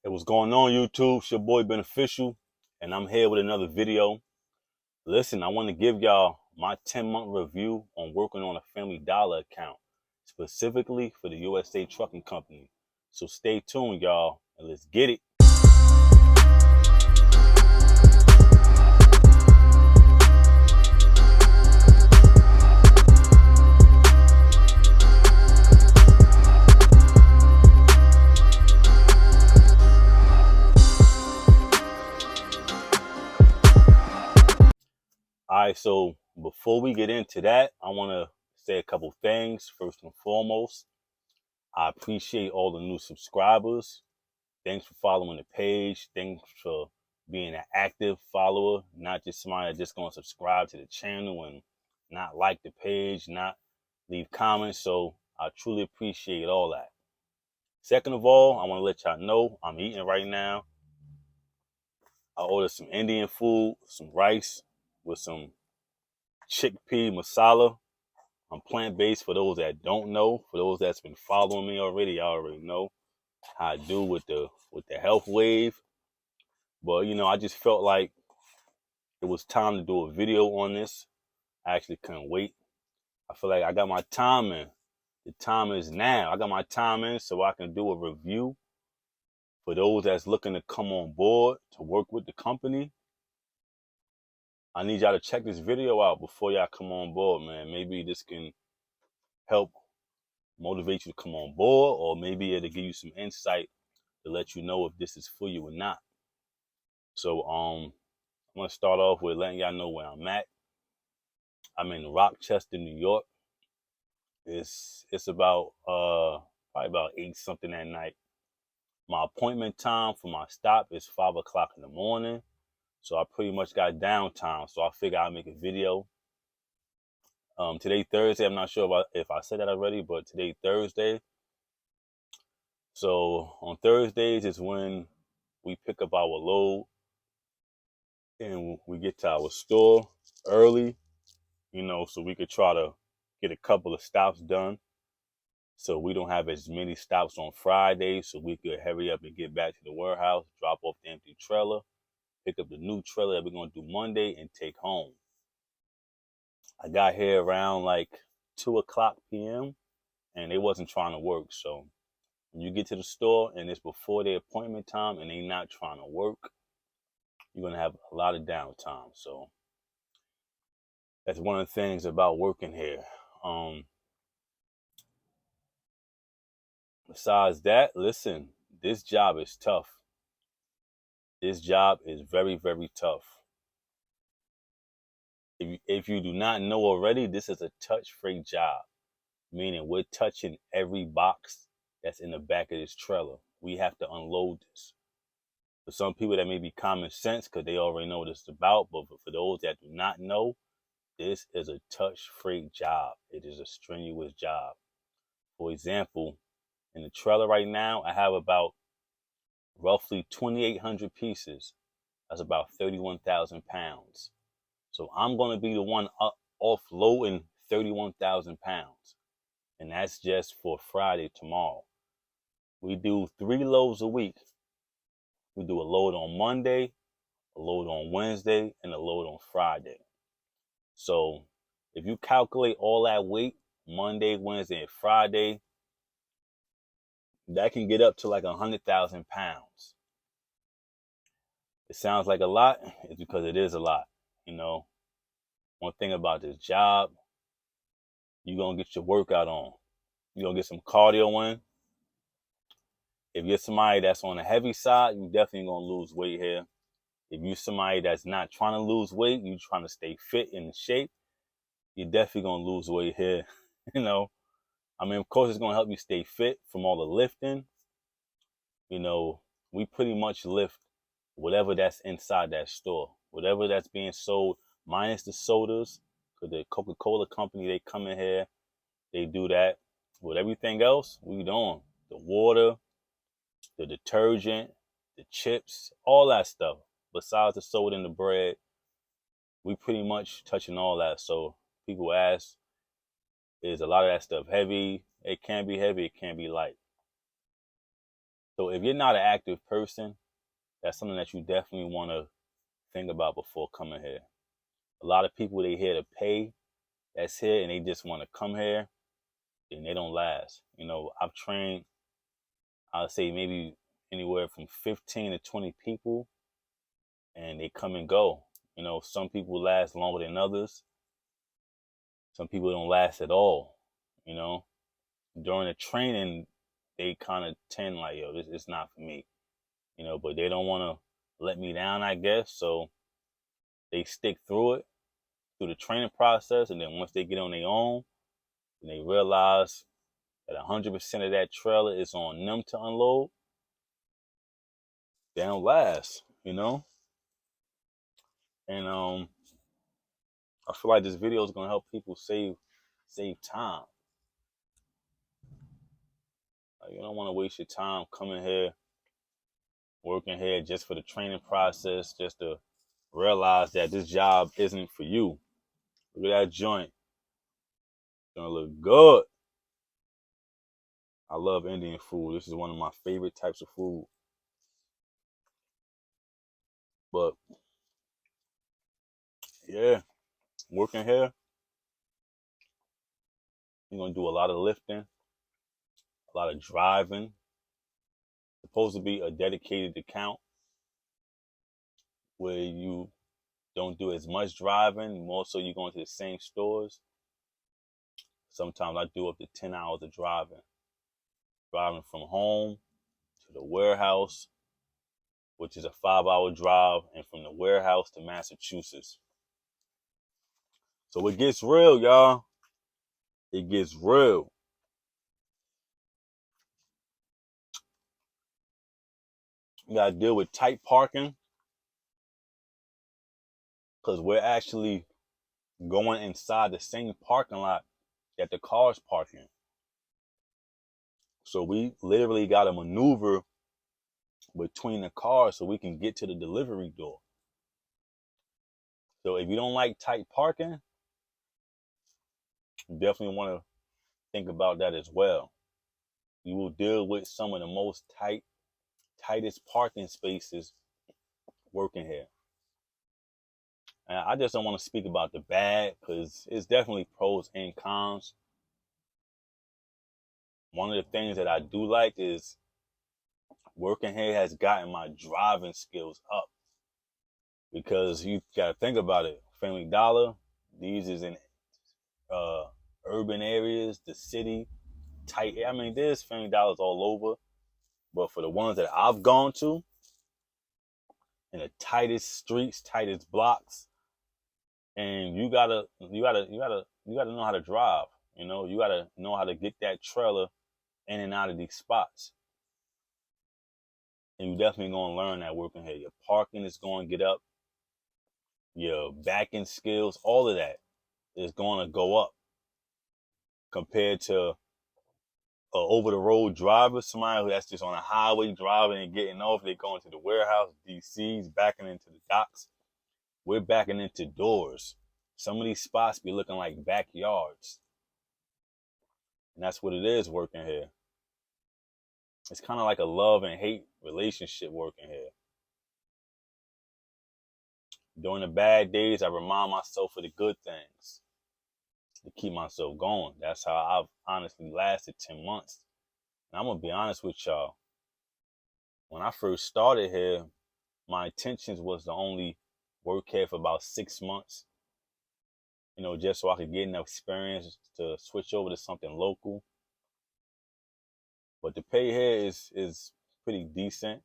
Hey, what's going on, YouTube? It's your boy Beneficial, and I'm here with another video. Listen, I want to give y'all my 10-month review on working on a Family Dollar account, specifically for the USA Trucking Company. So stay tuned, y'all, and let's get it. All right, so before we get into that, I want to say a couple things. First and foremost, I appreciate all the new subscribers. Thanks for following the page. Thanks for being an active follower, not just somebody that's just going to subscribe to the channel and not like the page, not leave comments. So I truly appreciate all that. Second of all, I want to let y'all know I'm eating right now. I ordered some Indian food, some rice with some chickpea masala. I'm plant-based for those that don't know. For those that's been following me already, y'all already know how I do with the health wave. But I just felt like it was time to do a video on this. I actually couldn't wait. I feel like I got my time in. The time is now. I got my time in so I can do a review for those that's looking to come on board to work with the company. I need y'all to check this video out before y'all come on board, man. Maybe this can help motivate you to come on board, or maybe it'll give you some insight to let you know if this is for you or not. So I'm gonna start off with letting y'all know where I'm at. I'm in Rochester, New York. It's about probably about 8 something at night. My appointment time for my stop is 5 o'clock in the morning. So I pretty much got downtime. So I figure I'll make a video. Today Thursday. I'm not sure if I said that already, but today Thursday. So on Thursdays is when we pick up our load and we get to our store early, so we could try to get a couple of stops done. So we don't have as many stops on Friday, so we could hurry up and get back to the warehouse, drop off the empty trailer, pick up the new trailer that we're going to do Monday, and take home. I got here around like 2 o'clock p.m., and they wasn't trying to work. So when you get to the store and it's before their appointment time and they not trying to work, you're going to have a lot of downtime. So that's one of the things about working here. Besides that, listen, this job is tough. This job is very, very tough. If you do not know already, this is a touch-free job, meaning we're touching every box that's in the back of this trailer. We have to unload this. For some people, that may be common sense because they already know what it's about, but for those that do not know, this is a touch-free job. It is a strenuous job. For example, in the trailer right now, I have about roughly 2,800 pieces. That's about 31,000 pounds. So I'm going to be the one offloading 31,000 pounds. And that's just for Friday tomorrow. We do 3 loads a week. We do a load on Monday, a load on Wednesday, and a load on Friday. So if you calculate all that weight, Monday, Wednesday, and Friday, that can get up to like 100,000 pounds. It sounds like a lot. It's because it is a lot. One thing about this job, you're going to get your workout on. You're going to get some cardio in. If you're somebody that's on the heavy side, you definitely going to lose weight here. If you're somebody that's not trying to lose weight, you're trying to stay fit and in shape, you're definitely going to lose weight here. Of course, it's going to help you stay fit from all the lifting. We pretty much lift whatever that's inside that store, whatever that's being sold, minus the sodas, because the Coca-Cola company, they come in here, they do that. With everything else, we doing the water, the detergent, the chips, all that stuff. Besides the soda and the bread, we pretty much touching all that. So people ask, is a lot of that stuff heavy? It can be heavy, it can be light. So if you're not an active person, that's something that you definitely want to think about before coming here. A lot of people, they here to pay that's here and they just want to come here and they don't last. I've trained, I'll say maybe anywhere from 15 to 20 people, and they come and go. Some people last longer than others. Some people don't last at all. You know, During the training, they kind of tend like, yo, this is not for me. But they don't want to let me down, I guess. So they stick through the training process, and then once they get on their own, and they realize that 100% of that trailer is on them to unload, they don't last. And I feel like this video is gonna help people save time. Like, you don't want to waste your time coming here, working here just for the training process, just to realize that this job isn't for you. Look at that joint. It's gonna look good. I love Indian food. This is one of my favorite types of food. But yeah, working here, you're gonna do a lot of lifting, a lot of driving. It's supposed to be a dedicated account where you don't do as much driving, more so you go into the same stores. Sometimes I do up to 10 hours of driving from home to the warehouse, which is a 5-hour drive, and from the warehouse to Massachusetts. So it gets real, y'all. It gets real. You gotta deal with tight parking because we're actually going inside the same parking lot that the cars park in. So we literally gotta maneuver between the cars so we can get to the delivery door. So if you don't like tight parking, you definitely want to think about that as well. You will deal with some of the most tightest parking spaces working here. And I just don't want to speak about the bad because it's definitely pros and cons. One of the things that I do like is working here has gotten my driving skills up, because you gotta think about it. Family Dollar, these is in urban areas, the city, tight. I mean, there's Family Dollars all over, but for the ones that I've gone to, in the tightest streets, tightest blocks, and you gotta know how to drive. You gotta know how to get that trailer in and out of these spots. And you definitely gonna learn that working here. Your parking is gonna get up, your backing skills, all of that is gonna go up compared to over the road driver, somebody that's just on a highway driving and getting off. They going to the warehouse, DCs, backing into the docks. We're backing into doors. Some of these spots be looking like backyards. And that's what it is working here. It's kind of like a love and hate relationship working here. During the bad days, I remind myself of the good things to keep myself going. That's how I've honestly lasted 10 months. And I'm going to be honest with y'all. When I first started here, my intentions was to only work here for about 6 months, just so I could get enough experience to switch over to something local. But the pay here is pretty decent.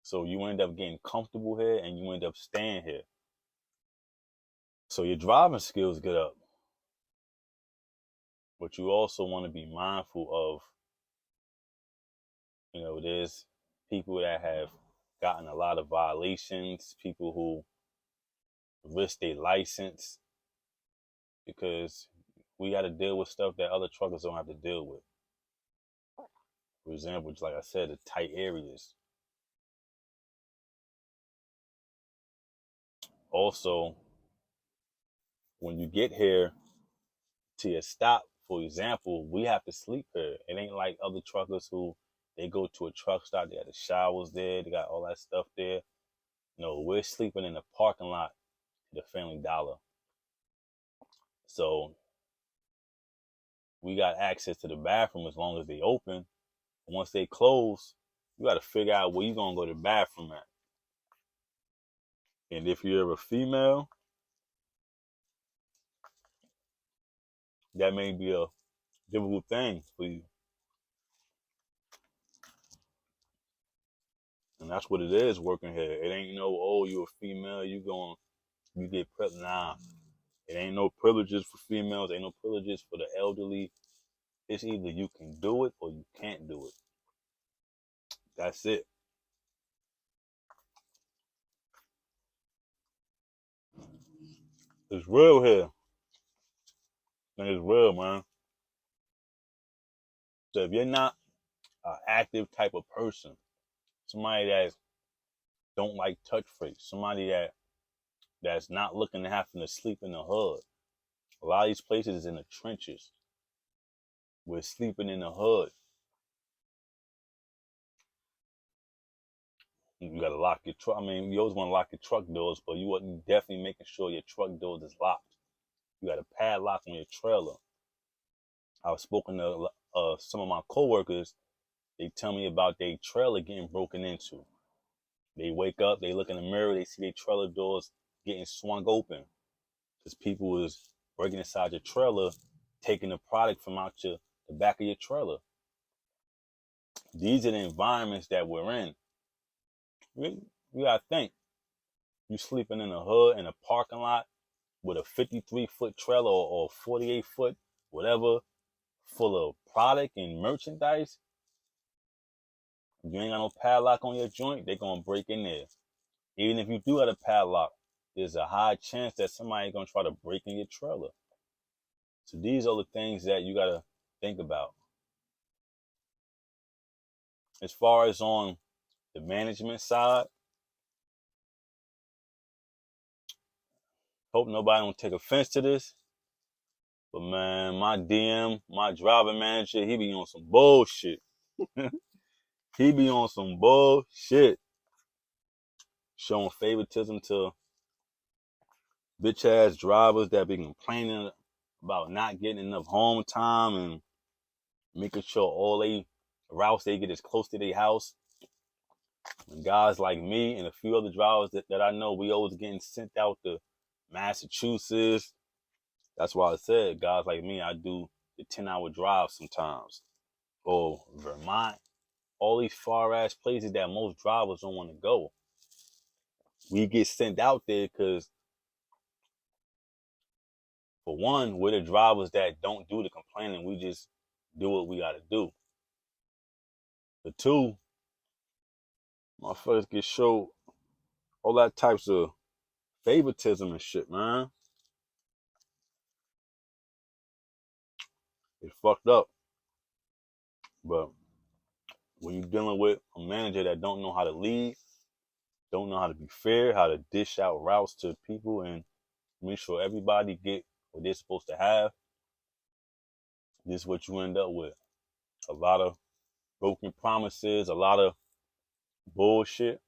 So you end up getting comfortable here and you end up staying here. So your driving skills get up. But you also want to be mindful of, there's people that have gotten a lot of violations, people who risk their license, because we got to deal with stuff that other truckers don't have to deal with. For example, just like I said, the tight areas. Also, when you get here to your stop, for example, we have to sleep here. It ain't like other truckers who They go to a truck stop. They got the showers there. They got all that stuff there. We're sleeping in the parking lot at the Family Dollar. So we got access to the bathroom as long as they open. Once they close, you got to figure out where you're going to go to the bathroom at. And if you're a female, that may be a difficult thing for you. And that's what it is working here. It ain't no, oh, you're a female, you get privileged. Nah, it ain't no privileges for females. Ain't no privileges for the elderly. It's either you can do it or you can't do it. That's it. It's real here. And it's real, man. So if you're not an active type of person, somebody that don't like touch freaks, somebody that's not looking to having to sleep in the hood. A lot of these places is in the trenches. We're sleeping in the hood. You gotta lock your truck. I mean, you always want to lock your truck doors, but you definitely making sure your truck doors is locked. You got a padlock on your trailer. I was spoken to some of my coworkers. They tell me about their trailer getting broken into. They wake up, they look in the mirror, they see their trailer doors getting swung open because people was breaking inside your trailer, taking the product from out the back of your trailer. These are the environments that we're in. We gotta think. You sleeping in a hood in a parking lot with a 53-foot trailer or 48-foot, whatever, full of product and merchandise. If you ain't got no padlock on your joint, they gonna break in there. Even if you do have a padlock, there's a high chance that somebody gonna try to break in your trailer. So these are the things that you gotta think about. As far as on the management side, hope nobody don't take offense to this. But man, my DM, my driving manager, he be on some bullshit. He be on some bullshit. Showing favoritism to bitch ass drivers that be complaining about not getting enough home time and making sure all they routes they get is close to their house. And guys like me and a few other drivers that I know, we always getting sent out to Massachusetts. That's why I said guys like me, I do the 10-hour drive sometimes. Or Vermont. All these far ass places that most drivers don't want to go. We get sent out there because, for one, we're the drivers that don't do the complaining. We just do what we gotta do. For two, motherfuckers get showed all that types of favoritism and shit, man. It's fucked up. But when you're dealing with a manager that don't know how to lead, don't know how to be fair, how to dish out routes to people and make sure everybody get what they're supposed to have, this is what you end up with. A lot of broken promises, a lot of bullshit.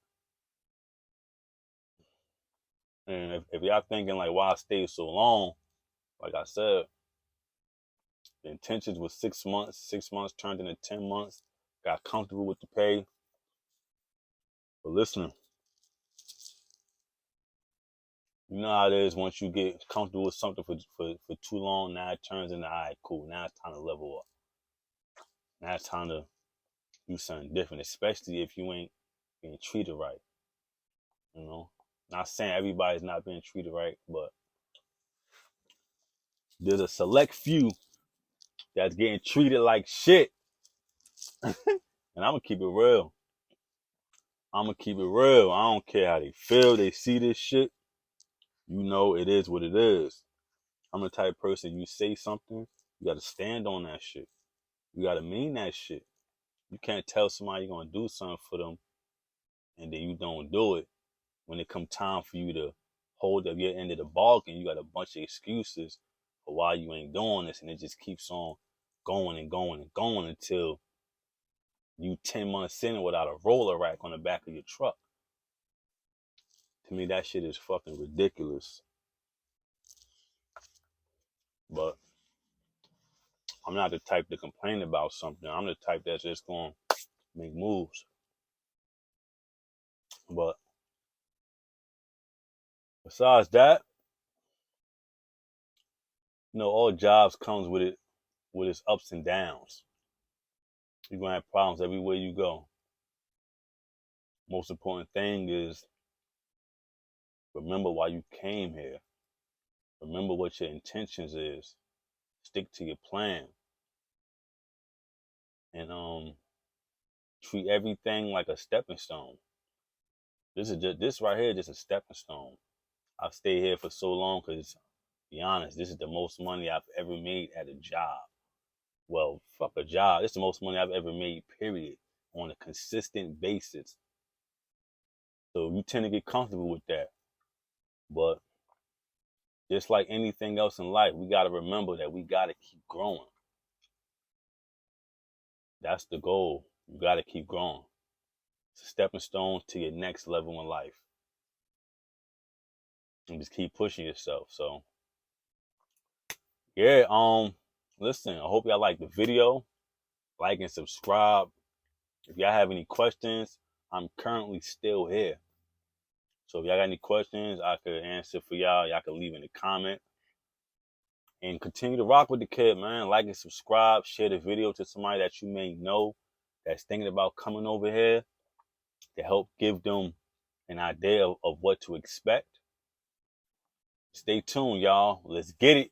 And if y'all thinking like why I stayed so long, like I said, the intentions was 6 months. 6 months turned into 10 months. Got comfortable with the pay. But listen, you know how it is once you get comfortable with something for too long, now it turns into, all right, cool, now it's time to level up. Now it's time to do something different, especially if you ain't being treated right. Not saying everybody's not being treated right, but there's a select few that's getting treated like shit. And I'm gonna keep it real. I don't care how they feel, they see this shit. It is what it is. I'm the type of person, you say something, you gotta stand on that shit. You gotta mean that shit. You can't tell somebody you're gonna do something for them and then you don't do it. When it come time for you to hold up your end of the bargain, you got a bunch of excuses for why you ain't doing this, and it just keeps on going and going and going until you 10 months in without a roller rack on the back of your truck. To me, that shit is fucking ridiculous. But I'm not the type to complain about something. I'm the type that's just going to make moves. But besides that, all jobs comes with its ups and downs. You're going to have problems everywhere you go. Most important thing is remember why you came here. Remember what your intentions is. Stick to your plan. And treat everything like a stepping stone. This right here is just a stepping stone. I've stayed here for so long because, to be honest, this is the most money I've ever made at a job. Well, fuck a job. It's the most money I've ever made, period, on a consistent basis. So you tend to get comfortable with that. But just like anything else in life, we got to remember that we got to keep growing. That's the goal. You got to keep growing. It's a stepping stone to your next level in life. And just keep pushing yourself. So, yeah, listen, I hope y'all like the video. Like and subscribe. If y'all have any questions, I'm currently still here. So if y'all got any questions, I could answer for y'all. Y'all can leave in the comment. And continue to rock with the kid, man. Like and subscribe. Share the video to somebody that you may know that's thinking about coming over here to help give them an idea of what to expect. Stay tuned, y'all. Let's get it.